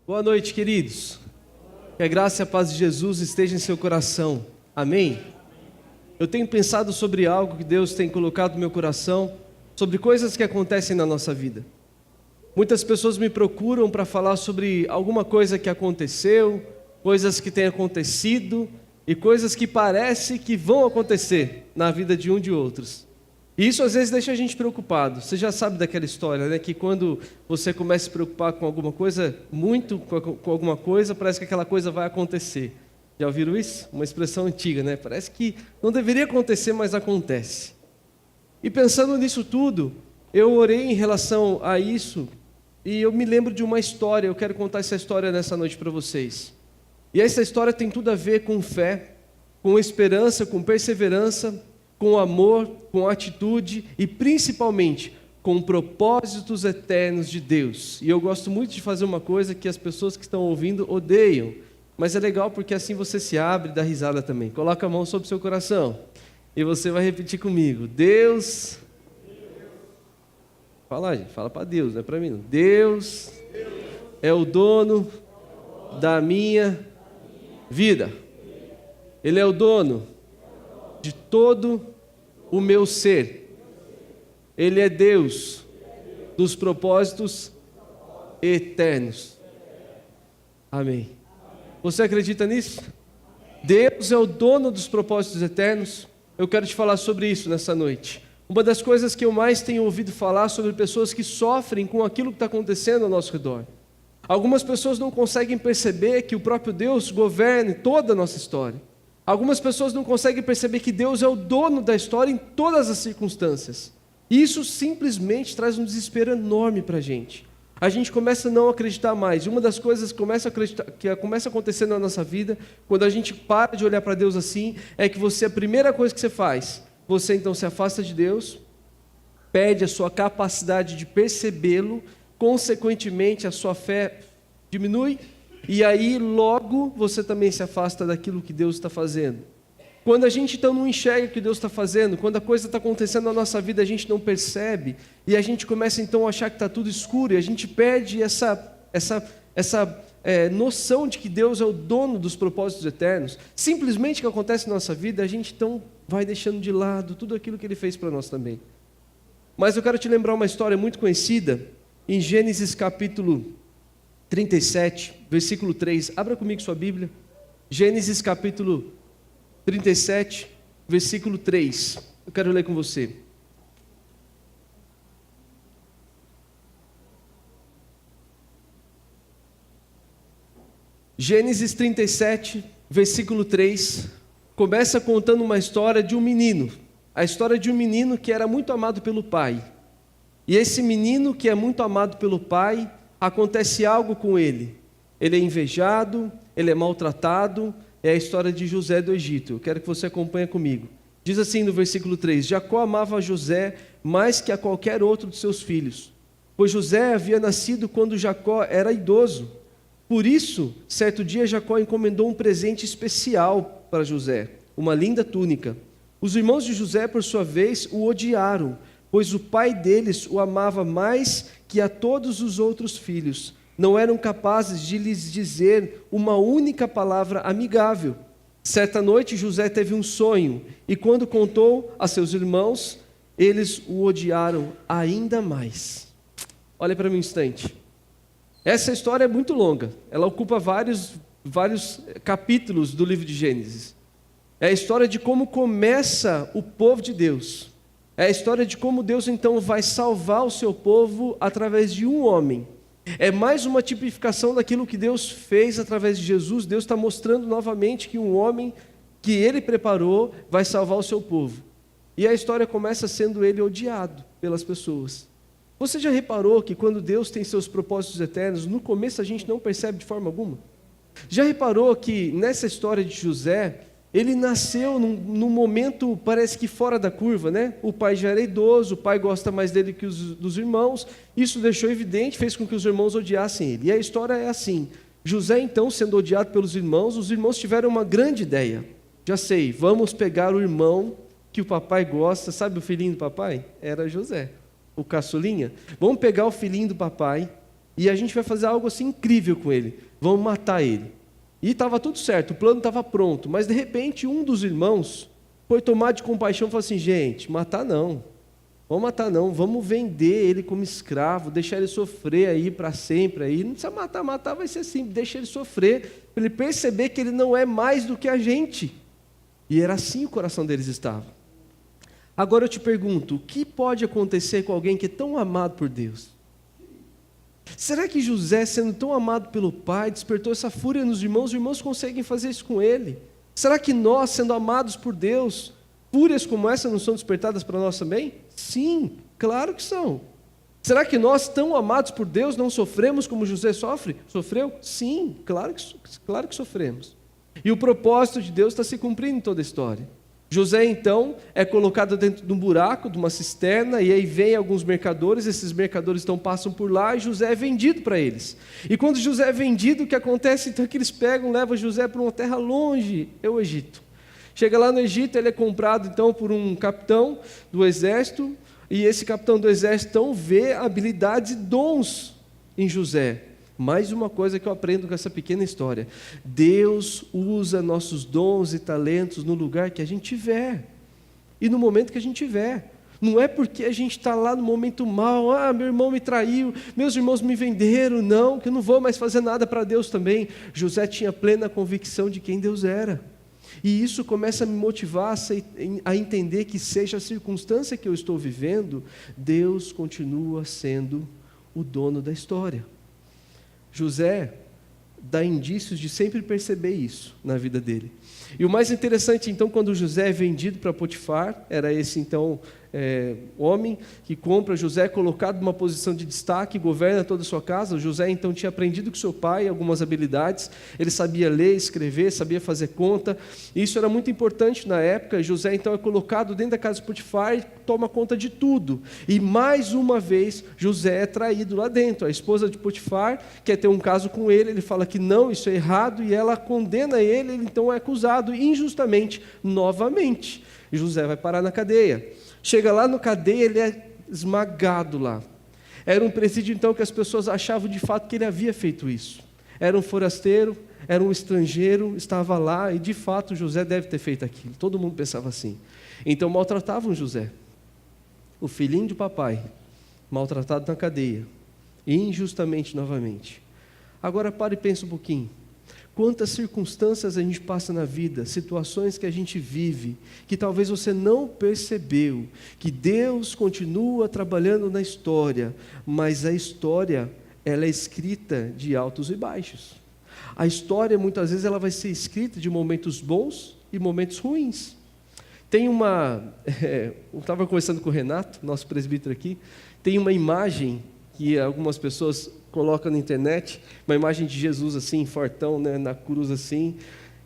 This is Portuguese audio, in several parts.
Boa noite, queridos. Que a graça e a paz de Jesus esteja em seu coração. Amém? Eu tenho pensado sobre algo que Deus tem colocado no meu coração, sobre coisas que acontecem na nossa vida. Muitas pessoas me procuram para falar sobre alguma coisa que aconteceu, coisas que têm acontecido e coisas que parece que vão acontecer na vida de um de outros. E isso às vezes deixa a gente preocupado. Você já sabe daquela história, né? Que quando você começa a se preocupar com alguma coisa, muito com alguma coisa, parece que aquela coisa vai acontecer. Já ouviram isso? Uma expressão antiga, né? Parece que não deveria acontecer, mas acontece. E pensando nisso tudo, eu orei em relação a isso e eu me lembro de uma história. Eu quero contar essa história nessa noite para vocês. E essa história tem tudo a ver com fé, com esperança, com perseverança, com amor, com atitude e principalmente com propósitos eternos de Deus. E eu gosto muito de fazer uma coisa que as pessoas que estão ouvindo odeiam, mas é legal porque assim você se abre e dá risada também. Coloca a mão sobre o seu coração e você vai repetir comigo. Deus... Fala, gente, fala para Deus, não é para mim não. Deus é o dono da minha vida. Ele é o dono de todo o meu ser. Ele é Deus dos propósitos eternos. Amém. Você acredita nisso? Deus é o dono dos propósitos eternos. Eu quero te falar sobre isso nessa noite. Uma das coisas que eu mais tenho ouvido falar sobre pessoas que sofrem com aquilo que está acontecendo ao nosso redor. Algumas pessoas não conseguem perceber que o próprio Deus governa toda a nossa história. Algumas pessoas não conseguem perceber que Deus é o dono da história em todas as circunstâncias. E isso simplesmente traz um desespero enorme para a gente. A gente começa a não acreditar mais. E uma das coisas que começa a acontecer na nossa vida, quando a gente para de olhar para Deus assim, é que a primeira coisa que você faz, você então se afasta de Deus, perde a sua capacidade de percebê-lo, consequentemente a sua fé diminui, e aí logo você também se afasta daquilo que Deus está fazendo. Quando a gente então não enxerga o que Deus está fazendo, quando a coisa está acontecendo na nossa vida, a gente não percebe, e a gente começa então a achar que está tudo escuro, e a gente perde essa noção de que Deus é o dono dos propósitos eternos. Simplesmente o que acontece na nossa vida, a gente então vai deixando de lado tudo aquilo que Ele fez para nós também. Mas eu quero te lembrar uma história muito conhecida, em Gênesis capítulo 37, versículo 3. Abra comigo sua Bíblia. Gênesis capítulo 37, versículo 3. Eu quero ler com você. Gênesis 37, versículo 3, começa contando uma história de um menino. A história de um menino que era muito amado pelo pai. E esse menino que é muito amado pelo pai, acontece algo com ele. Ele é invejado, ele é maltratado. É a história de José do Egito. Eu quero que você acompanhe comigo. Diz assim no versículo 3: Jacó amava José mais que a qualquer outro de seus filhos, pois José havia nascido quando Jacó era idoso. Por isso, certo dia Jacó encomendou um presente especial para José, uma linda túnica. Os irmãos de José, por sua vez, o odiaram, pois o pai deles o amava mais que a todos os outros filhos. Não eram capazes de lhes dizer uma única palavra amigável. Certa noite José teve um sonho, e quando contou a seus irmãos, eles o odiaram ainda mais. Olha para mim um instante. Essa história é muito longa, ela ocupa vários capítulos do livro de Gênesis. É a história de como começa o povo de Deus. É a história de como Deus então vai salvar o seu povo através de um homem. É mais uma tipificação daquilo que Deus fez através de Jesus. Deus está mostrando novamente que um homem que Ele preparou vai salvar o seu povo. E a história começa sendo ele odiado pelas pessoas. Você já reparou que quando Deus tem seus propósitos eternos, no começo a gente não percebe de forma alguma? Já reparou que nessa história de José, ele nasceu num momento, parece que fora da curva, né? O pai já era idoso, o pai gosta mais dele que dos irmãos. Isso deixou evidente, fez com que os irmãos odiassem ele. E a história é assim. José, então, sendo odiado pelos irmãos, os irmãos tiveram uma grande ideia. Já sei, vamos pegar o irmão que o papai gosta. Sabe o filhinho do papai? Era José, o caçulinha. Vamos pegar o filhinho do papai e a gente vai fazer algo assim incrível com ele, vamos matar ele. E estava tudo certo, o plano estava pronto, mas de repente um dos irmãos foi tomado de compaixão e falou assim: gente, matar não, vamos vender ele como escravo, deixar ele sofrer aí para sempre, aí. Não precisa matar vai ser simples, deixa ele sofrer, para ele perceber que ele não é mais do que a gente. E era assim o coração deles estava. Agora eu te pergunto, o que pode acontecer com alguém que é tão amado por Deus? Será que José, sendo tão amado pelo pai, despertou essa fúria nos irmãos? Os irmãos conseguem fazer isso com ele? Será que nós, sendo amados por Deus, fúrias como essa não são despertadas para nós também? Sim, claro que são. Será que nós, tão amados por Deus, não sofremos como José sofreu? Sim, claro que sofremos. E o propósito de Deus está se cumprindo em toda a história. José, então, é colocado dentro de um buraco, de uma cisterna, e aí vem alguns mercadores, esses mercadores então passam por lá, e José é vendido para eles. E quando José é vendido, o que acontece? Então, é que eles levam José para uma terra longe, é o Egito. Chega lá no Egito, ele é comprado então por um capitão do exército, e esse capitão do exército então vê habilidades e dons em José. Mais uma coisa que eu aprendo com essa pequena história: Deus usa nossos dons e talentos no lugar que a gente tiver e no momento que a gente tiver. Não é porque a gente está lá no momento mal, meu irmão me traiu, meus irmãos me venderam, não, que eu não vou mais fazer nada para Deus também. José tinha plena convicção de quem Deus era, e isso começa a me motivar a entender que, seja a circunstância que eu estou vivendo, Deus continua sendo o dono da história. José dá indícios de sempre perceber isso na vida dele. E o mais interessante, então, quando José é vendido para Potifar, era esse, então, homem que compra José, colocado numa posição de destaque, governa toda a sua casa. José, então, tinha aprendido com seu pai algumas habilidades, ele sabia ler, escrever, sabia fazer conta, e isso era muito importante na época. José, então, é colocado dentro da casa de Potifar e toma conta de tudo. E, mais uma vez, José é traído lá dentro. A esposa de Potifar quer ter um caso com ele, ele fala que não, isso é errado, e ela condena ele então é acusado injustamente, novamente. José vai parar na cadeia. Chega lá no cadeia, ele é esmagado lá. Era um presídio, então, que as pessoas achavam de fato que ele havia feito isso. Era um forasteiro, era um estrangeiro, estava lá, e de fato José deve ter feito aquilo. Todo mundo pensava assim. Então maltratavam José, o filhinho de papai, maltratado na cadeia, injustamente novamente. Agora pare e pense um pouquinho. Quantas circunstâncias a gente passa na vida, situações que a gente vive, que talvez você não percebeu, que Deus continua trabalhando na história, mas a história, ela é escrita de altos e baixos. A história, muitas vezes, ela vai ser escrita de momentos bons e momentos ruins. Tem eu estava conversando com o Renato, nosso presbítero aqui, tem uma imagem que algumas pessoas colocam na internet, uma imagem de Jesus assim, fortão, né, na cruz assim,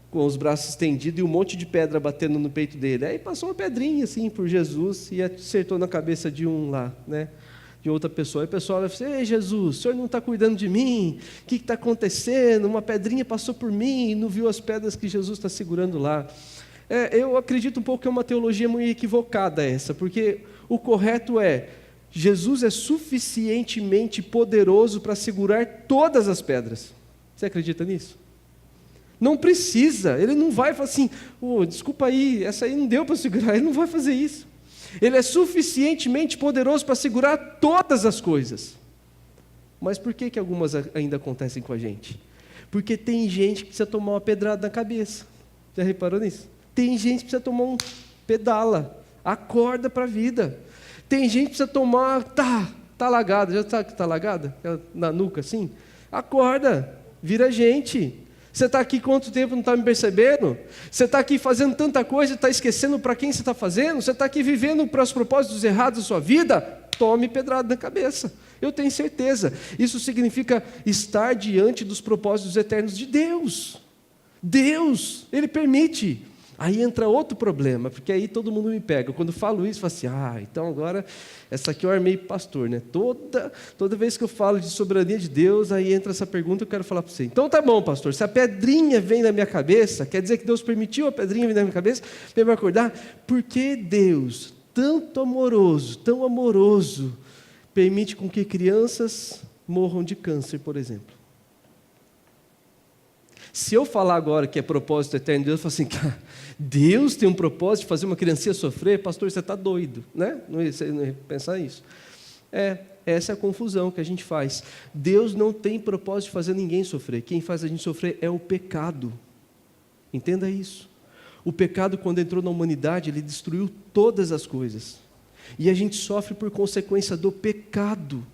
com os braços estendidos e um monte de pedra batendo no peito dele. Aí passou uma pedrinha assim por Jesus e acertou na cabeça de um lá, né, de outra pessoa. Aí o pessoal vai dizer: ei, Jesus, o senhor não está cuidando de mim? O que está acontecendo? Uma pedrinha passou por mim e não viu as pedras que Jesus está segurando lá. Eu acredito um pouco que é uma teologia muito equivocada essa, porque o correto é: Jesus é suficientemente poderoso para segurar todas as pedras. Você acredita nisso? Não precisa, ele não vai falar assim: desculpa aí, essa aí não deu para segurar. Ele não vai fazer isso. Ele é suficientemente poderoso para segurar todas as coisas. Mas por que algumas ainda acontecem com a gente? Porque tem gente que precisa tomar uma pedrada na cabeça. Já reparou nisso? Tem gente que precisa tomar um pedala, acorda para a vida. Tem gente que precisa tomar, tá alagada, já sabe que está alagada? Na nuca assim? Acorda, vira gente. Você está aqui quanto tempo, não está me percebendo? Você está aqui fazendo tanta coisa e está esquecendo para quem você está fazendo? Você está aqui vivendo para os propósitos errados da sua vida? Tome pedrada na cabeça, eu tenho certeza. Isso significa estar diante dos propósitos eternos de Deus. Deus, Ele permite. Aí entra outro problema, porque aí todo mundo me pega. Quando falo isso, falo assim: então agora, essa aqui eu armei pastor, né? Toda vez que eu falo de soberania de Deus, aí entra essa pergunta, eu quero falar para você. Então tá bom, pastor, se a pedrinha vem na minha cabeça, quer dizer que Deus permitiu a pedrinha vir na minha cabeça, para me acordar? Porque Deus, tão amoroso, permite com que crianças morram de câncer, por exemplo. Se eu falar agora que é propósito eterno de Deus, eu falo assim, cara, Deus tem um propósito de fazer uma criancinha sofrer? Pastor, você está doido, né? Você não ia pensar isso. Essa é a confusão que a gente faz. Deus não tem propósito de fazer ninguém sofrer. Quem faz a gente sofrer é o pecado. Entenda isso. O pecado, quando entrou na humanidade, ele destruiu todas as coisas. E a gente sofre por consequência do pecado.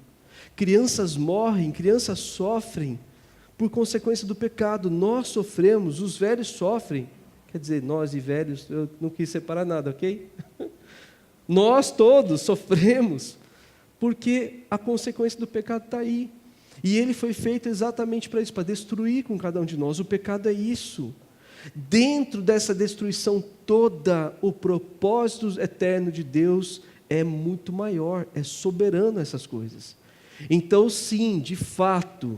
Crianças morrem, crianças sofrem por consequência do pecado. Nós sofremos, os velhos sofrem. Quer dizer, nós e velhos, eu não quis separar nada, ok? Nós todos sofremos, porque a consequência do pecado está aí. E ele foi feito exatamente para isso, para destruir com cada um de nós. O pecado é isso. Dentro dessa destruição toda, o propósito eterno de Deus é muito maior, é soberano essas coisas. Então, sim, de fato,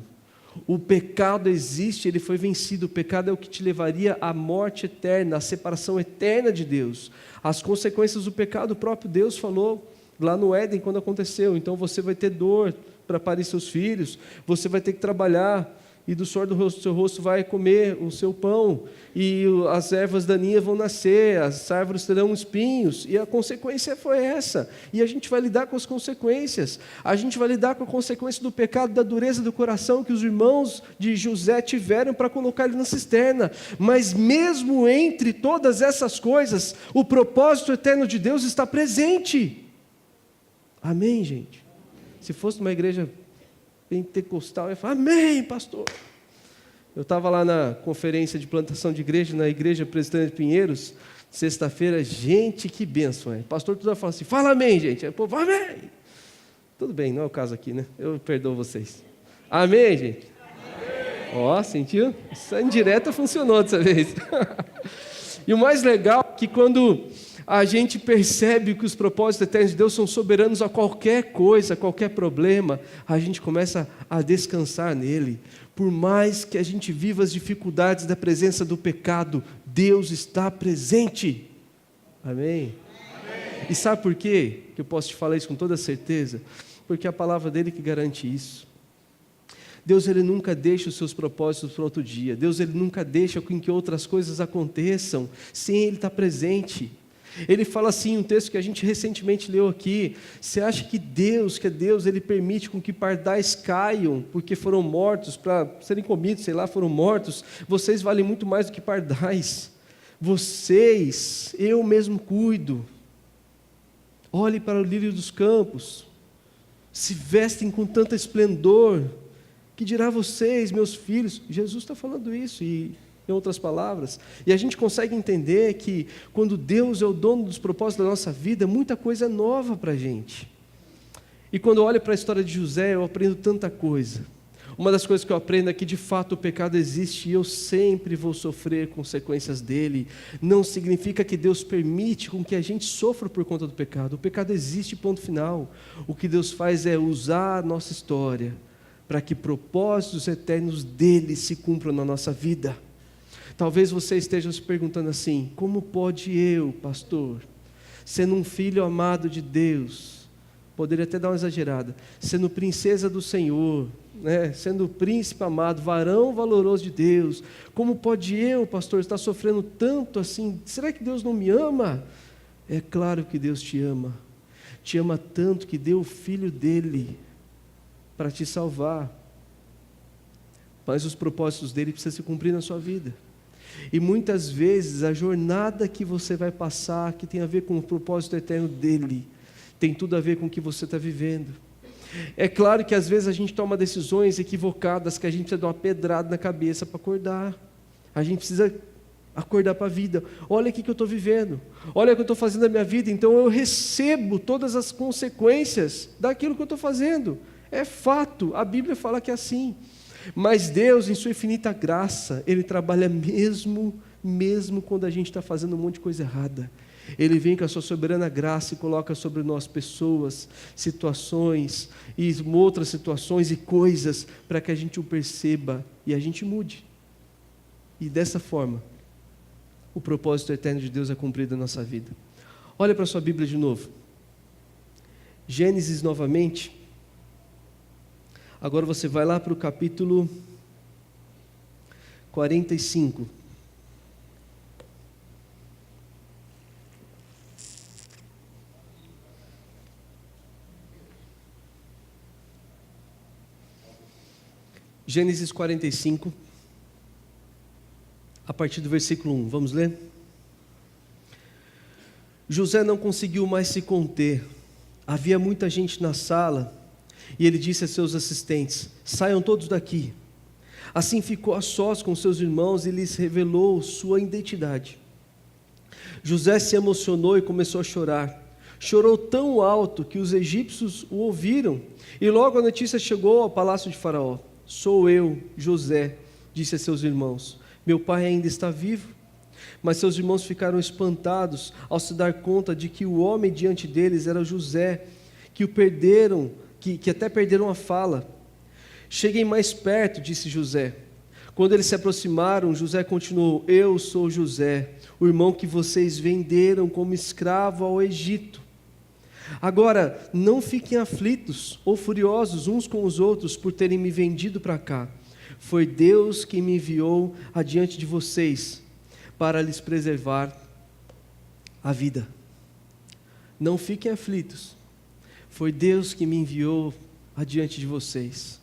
o pecado existe, ele foi vencido. O pecado é o que te levaria à morte eterna, à separação eterna de Deus. As consequências do pecado, o próprio Deus falou lá no Éden quando aconteceu. Então você vai ter dor para parir seus filhos, você vai ter que trabalhar, e do suor do seu rosto vai comer o seu pão, e as ervas daninhas vão nascer, as árvores terão espinhos, e a consequência foi essa. E a gente vai lidar com as consequências. A gente vai lidar com a consequência do pecado, da dureza do coração que os irmãos de José tiveram para colocar ele na cisterna. Mas mesmo entre todas essas coisas, o propósito eterno de Deus está presente. Amém, gente? Se fosse uma igreja pentecostal, eu ia falar, amém, pastor. Eu estava lá na conferência de plantação de igreja, na igreja Presbiteriana de Pinheiros, sexta-feira, gente, que bênção, é. O pastor tudo fala assim, fala amém, gente. Aí o povo, amém. Tudo bem, não é o caso aqui, né? Eu perdoo vocês. Amém, gente? Ó, sentiu? Essa indireta funcionou dessa vez. E o mais legal é que quando a gente percebe que os propósitos eternos de Deus são soberanos a qualquer coisa, a qualquer problema, a gente começa a descansar nele. Por mais que a gente viva as dificuldades da presença do pecado, Deus está presente. Amém? Amém. E sabe por quê que eu posso te falar isso com toda certeza? Porque é a palavra dele que garante isso. Deus, ele nunca deixa os seus propósitos para outro dia. Deus, ele nunca deixa com que outras coisas aconteçam sem ele estar presente. Ele fala assim, um texto que a gente recentemente leu aqui, você acha que Deus, ele permite com que pardais caiam, porque foram mortos, para serem comidos, sei lá, foram mortos, vocês valem muito mais do que pardais, vocês, eu mesmo cuido, olhe para o lírio dos campos, se vestem com tanto esplendor, que dirá vocês, meus filhos, Jesus está falando isso, em outras palavras, e a gente consegue entender que quando Deus é o dono dos propósitos da nossa vida, muita coisa é nova para a gente. E quando eu olho para a história de José, eu aprendo tanta coisa. Uma das coisas que eu aprendo é que de fato o pecado existe e eu sempre vou sofrer consequências dele. Não significa que Deus permite com que a gente sofra por conta do pecado. O pecado existe, ponto final. O que Deus faz é usar a nossa história para que propósitos eternos dele se cumpram na nossa vida. Talvez você esteja se perguntando assim, como pode eu, pastor, sendo um filho amado de Deus, poderia até dar uma exagerada, sendo princesa do Senhor, né, sendo príncipe amado, varão valoroso de Deus, como pode eu, pastor, estar sofrendo tanto assim? Será que Deus não me ama? É claro que Deus te ama tanto que deu o filho dele para te salvar, mas os propósitos dele precisam se cumprir na sua vida. E muitas vezes a jornada que você vai passar, que tem a ver com o propósito eterno dele, tem tudo a ver com o que você está vivendo. É claro que às vezes a gente toma decisões equivocadas, que a gente precisa dar uma pedrada na cabeça para acordar. A gente precisa acordar para a vida. Olha o que eu estou vivendo, olha o que eu estou fazendo na minha vida, então eu recebo todas as consequências daquilo que eu estou fazendo. É fato, a Bíblia fala que é assim. Mas Deus, em sua infinita graça, ele trabalha mesmo quando a gente está fazendo um monte de coisa errada. Ele vem com a sua soberana graça e coloca sobre nós pessoas, situações e outras situações e coisas para que a gente o perceba e a gente mude. E dessa forma, o propósito eterno de Deus é cumprido na nossa vida. Olha para a sua Bíblia de novo. Gênesis novamente. Agora você vai lá para o capítulo 45. Gênesis 45, a partir do versículo 1, vamos ler? José não conseguiu mais se conter, havia muita gente na sala, e ele disse a seus assistentes: saiam todos daqui. Assim ficou a sós com seus irmãos e lhes revelou sua identidade. José se emocionou e começou a chorar. Chorou tão alto que os egípcios o ouviram, e logo a notícia chegou ao palácio de Faraó. Sou eu, José, disse a seus irmãos. Meu pai ainda está vivo? Mas seus irmãos ficaram espantados ao se dar conta de que o homem diante deles era José, que até perderam a fala. Cheguem mais perto, disse José. Quando eles se aproximaram, José continuou: eu sou José, o irmão que vocês venderam como escravo ao Egito. Agora, não fiquem aflitos ou furiosos uns com os outros por terem me vendido para cá. Foi Deus que me enviou adiante de vocês para lhes preservar a vida. Não fiquem aflitos. Foi Deus que me enviou adiante de vocês.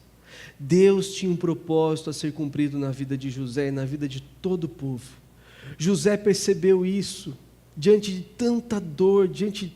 Deus tinha um propósito a ser cumprido na vida de José e na vida de todo o povo. José percebeu isso. Diante de tanta dor, diante de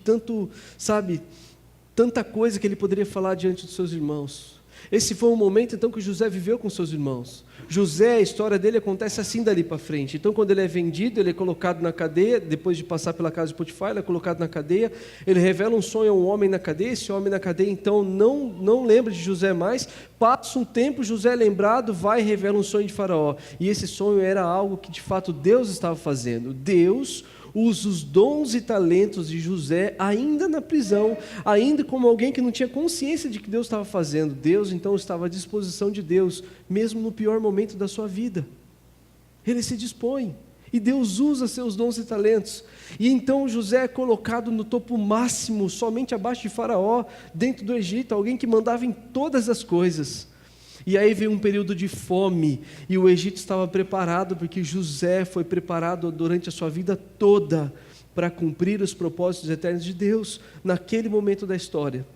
tanta coisa que ele poderia falar diante dos seus irmãos. Esse foi um momento então que José viveu com seus irmãos. José, a história dele acontece assim dali para frente. Então quando ele é vendido, ele é colocado na cadeia, depois de passar pela casa de Potifar, ele é colocado na cadeia, ele revela um sonho a um homem na cadeia, esse homem na cadeia então não lembra de José mais, passa um tempo, José é lembrado, vai e revela um sonho de Faraó. E esse sonho era algo que de fato Deus estava fazendo. Deus usa os dons e talentos de José ainda na prisão, ainda como alguém que não tinha consciência de que Deus estava fazendo. Deus então estava à disposição de Deus, mesmo no pior momento da sua vida. Ele se dispõe, e Deus usa seus dons e talentos. E então José é colocado no topo máximo, somente abaixo de Faraó, dentro do Egito, alguém que mandava em todas as coisas. E aí veio um período de fome, e o Egito estava preparado, porque José foi preparado durante a sua vida toda para cumprir os propósitos eternos de Deus. Naquele momento da história,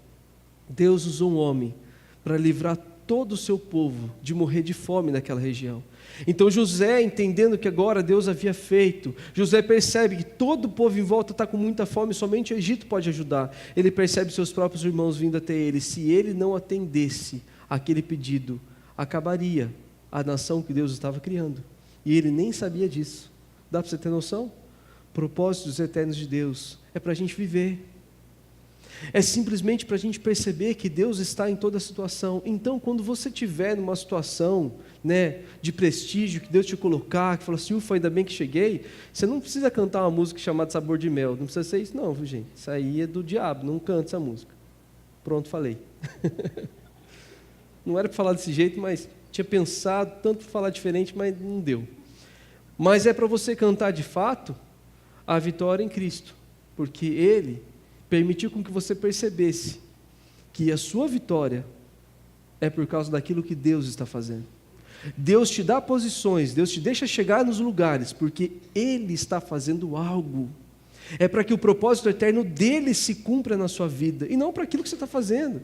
Deus usou um homem para livrar todo o seu povo de morrer de fome naquela região. Então José, entendendo que agora Deus havia feito, José percebe que todo o povo em volta está com muita fome, somente o Egito pode ajudar. Ele percebe seus próprios irmãos vindo até ele. Se ele não atendesse aquele pedido, acabaria a nação que Deus estava criando. E ele nem sabia disso. Dá para você ter noção? Propósitos eternos de Deus é para a gente viver. É simplesmente para a gente perceber que Deus está em toda a situação. Então, quando você estiver numa situação de prestígio, que Deus te colocar, que fala assim: ufa, ainda bem que cheguei, você não precisa cantar uma música chamada Sabor de Mel. Não precisa ser isso não, viu, gente? Isso aí é do diabo, não canta essa música. Pronto, falei. Não era para falar desse jeito, mas tinha pensado tanto para falar diferente, mas não deu. Mas é para você cantar de fato a vitória em Cristo, porque Ele permitiu com que você percebesse que a sua vitória é por causa daquilo que Deus está fazendo. Deus te dá posições, Deus te deixa chegar nos lugares, porque Ele está fazendo algo. É para que o propósito eterno dEle se cumpra na sua vida, e não para aquilo que você está fazendo.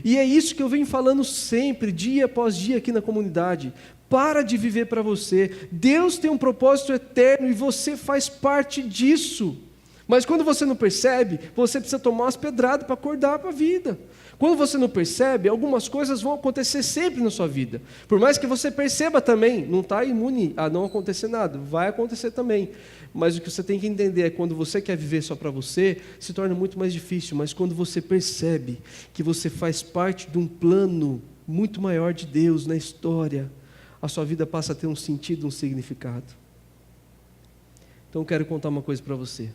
E é isso que eu venho falando sempre, dia após dia aqui na comunidade. Para de viver para você. Deus tem um propósito eterno e você faz parte disso. Mas quando você não percebe, você precisa tomar umas pedradas para acordar para a vida. Quando você não percebe, algumas coisas vão acontecer sempre na sua vida. Por mais que você perceba também, não está imune a não acontecer nada, vai acontecer também. Mas o que você tem que entender é que quando você quer viver só para você, se torna muito mais difícil. Mas quando você percebe que você faz parte de um plano muito maior de Deus na história, a sua vida passa a ter um sentido, um significado. Então eu quero contar uma coisa para você.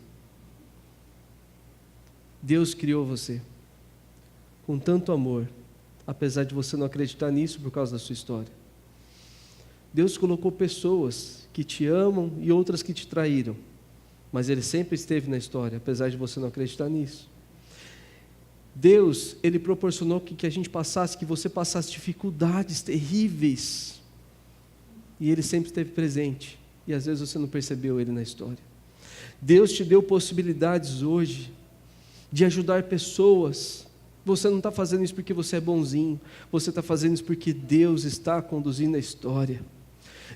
Deus criou você com tanto amor, apesar de você não acreditar nisso por causa da sua história. Deus colocou pessoas que te amam e outras que te traíram, mas Ele sempre esteve na história, apesar de você não acreditar nisso. Deus, Ele proporcionou que a gente passasse, que você passasse dificuldades terríveis. E Ele sempre esteve presente. E às vezes você não percebeu Ele na história. Deus te deu possibilidades hoje de ajudar pessoas. Você não está fazendo isso porque você é bonzinho. Você está fazendo isso porque Deus está conduzindo a história.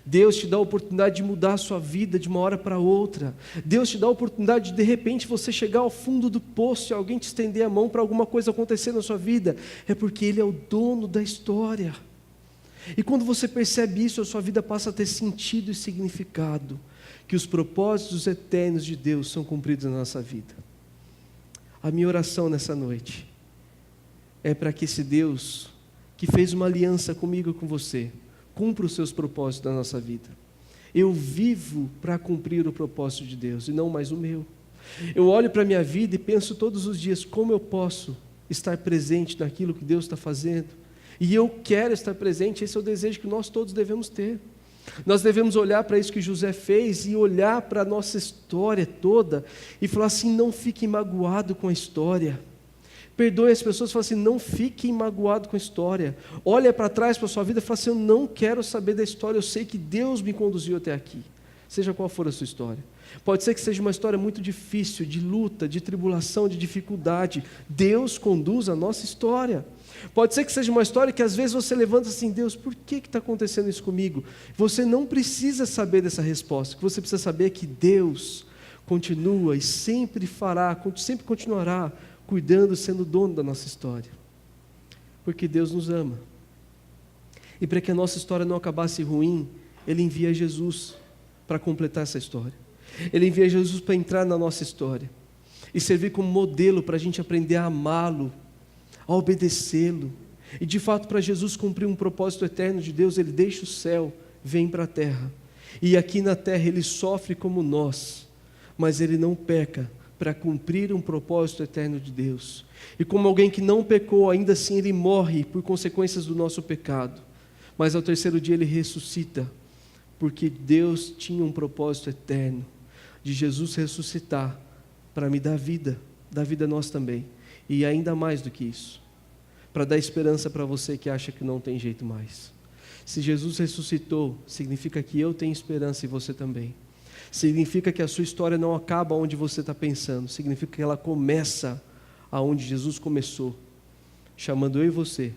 Deus te dá a oportunidade de mudar a sua vida de uma hora para outra. Deus te dá a oportunidade de repente você chegar ao fundo do poço e alguém te estender a mão para alguma coisa acontecer na sua vida. É porque Ele é o dono da história. E quando você percebe isso, a sua vida passa a ter sentido e significado. Que os propósitos eternos de Deus são cumpridos na nossa vida. A minha oração nessa noite é para que esse Deus, que fez uma aliança comigo e com você, cumpra os seus propósitos na nossa vida. Eu vivo para cumprir o propósito de Deus e não mais o meu. Eu olho para a minha vida e penso todos os dias como eu posso estar presente naquilo que Deus está fazendo. E eu quero estar presente, esse é o desejo que nós todos devemos ter. Nós devemos olhar para isso que José fez e olhar para a nossa história toda e falar assim, não fique magoado com a história. Perdoe as pessoas e fala assim, não fiquem magoados com a história. Olha para trás para a sua vida e fala assim, eu não quero saber da história, eu sei que Deus me conduziu até aqui. Seja qual for a sua história. Pode ser que seja uma história muito difícil, de luta, de tribulação, de dificuldade. Deus conduz a nossa história. Pode ser que seja uma história que às vezes você levanta assim, Deus, por que está acontecendo isso comigo? Você não precisa saber dessa resposta. O que você precisa saber é que Deus continua e sempre fará, sempre continuará cuidando, sendo dono da nossa história. Porque Deus nos ama. E para que a nossa história não acabasse ruim, Ele envia Jesus para completar essa história. Ele envia Jesus para entrar na nossa história e servir como modelo para a gente aprender a amá-lo, a obedecê-lo. E de fato, para Jesus cumprir um propósito eterno de Deus, Ele deixa o céu, vem para a terra. E aqui na terra Ele sofre como nós, mas Ele não peca para cumprir um propósito eterno de Deus. E como alguém que não pecou, ainda assim Ele morre por consequências do nosso pecado. Mas ao terceiro dia Ele ressuscita, porque Deus tinha um propósito eterno de Jesus ressuscitar para me dar vida a nós também. E ainda mais do que isso, para dar esperança para você que acha que não tem jeito mais. Se Jesus ressuscitou, significa que eu tenho esperança e você também. Significa que a sua história não acaba onde você está pensando, significa que ela começa aonde Jesus começou, chamando eu e você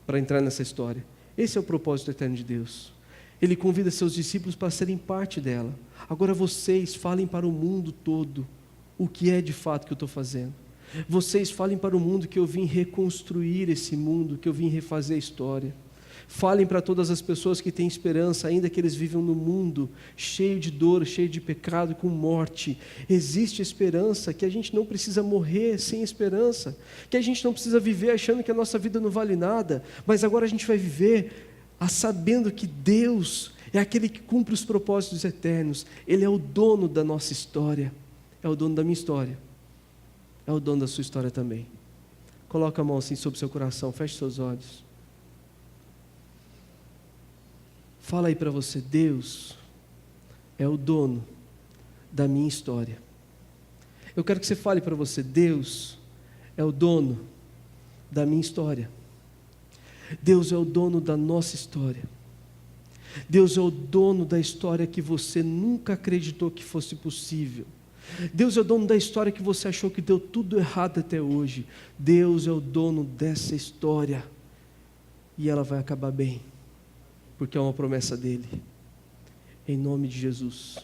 para entrar nessa história. Esse é o propósito eterno de Deus. Ele convida seus discípulos para serem parte dela. Agora vocês falem para o mundo todo o que é de fato que eu estou fazendo. Vocês falem para o mundo que eu vim reconstruir esse mundo, que eu vim refazer a história. Falem para todas as pessoas que têm esperança, ainda que eles vivam no mundo cheio de dor, cheio de pecado, com morte. Existe esperança, que a gente não precisa morrer sem esperança, que a gente não precisa viver achando que a nossa vida não vale nada, mas agora a gente vai viver sabendo que Deus é aquele que cumpre os propósitos eternos. Ele é o dono da nossa história, é o dono da minha história, é o dono da sua história também. Coloca a mão assim sobre o seu coração, feche seus olhos. Fala aí para você, Deus é o dono da minha história. Eu quero que você fale para você, Deus é o dono da minha história. Deus é o dono da nossa história. Deus é o dono da história que você nunca acreditou que fosse possível. Deus é o dono da história que você achou que deu tudo errado até hoje. Deus é o dono dessa história. E ela vai acabar bem, porque é uma promessa dele. Em nome de Jesus.